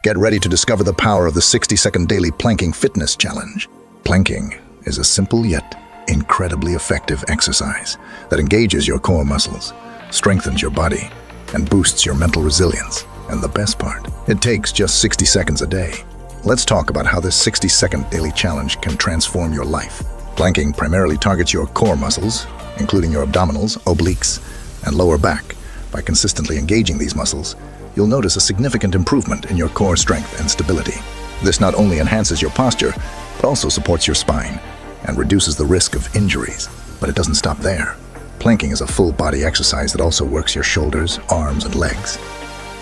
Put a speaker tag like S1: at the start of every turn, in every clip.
S1: Get ready to discover the power of the 60-second daily planking fitness challenge. Planking is a simple yet incredibly effective exercise that engages your core muscles, strengthens your body, and boosts your mental resilience. And the best part, it takes just 60 seconds a day. Let's talk about how this 60-second daily challenge can transform your life. Planking primarily targets your core muscles, including your abdominals, obliques, and lower back. By consistently engaging these muscles, you'll notice a significant improvement in your core strength and stability. This not only enhances your posture, but also supports your spine and reduces the risk of injuries. But it doesn't stop there. Planking is a full-body exercise that also works your shoulders, arms, and legs.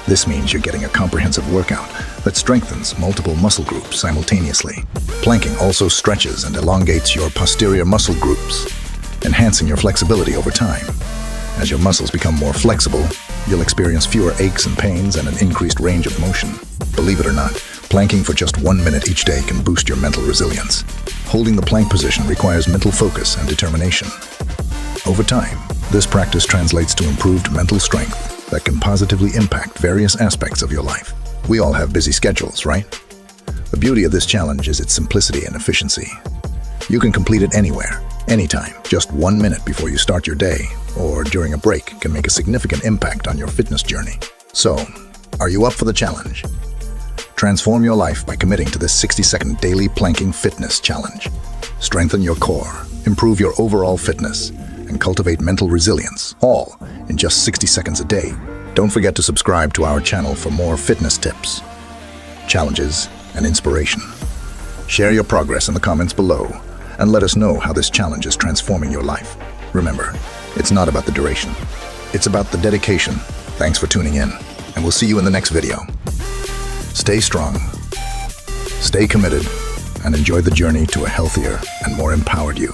S1: This means you're getting a comprehensive workout that strengthens multiple muscle groups simultaneously. Planking also stretches and elongates your posterior muscle groups, enhancing your flexibility over time. As your muscles become more flexible, you'll experience fewer aches and pains and an increased range of motion. Believe it or not, planking for just 1 minute each day can boost your mental resilience. Holding the plank position requires mental focus and determination. Over time, this practice translates to improved mental strength that can positively impact various aspects of your life. We all have busy schedules, right? The beauty of this challenge is its simplicity and efficiency. You can complete it anywhere, anytime. Just 1 minute before you start your day or during a break can make a significant impact on your fitness journey. So, are you up for the challenge? Transform your life by committing to this 60-second daily planking fitness challenge. Strengthen your core, improve your overall fitness, and cultivate mental resilience, all in just 60 seconds a day. Don't forget to subscribe to our channel for more fitness tips, challenges, and inspiration. Share your progress in the comments below and let us know how this challenge is transforming your life. Remember, it's not about the duration. It's about the dedication. Thanks for tuning in, and we'll see you in the next video. Stay strong, stay committed, and enjoy the journey to a healthier and more empowered you.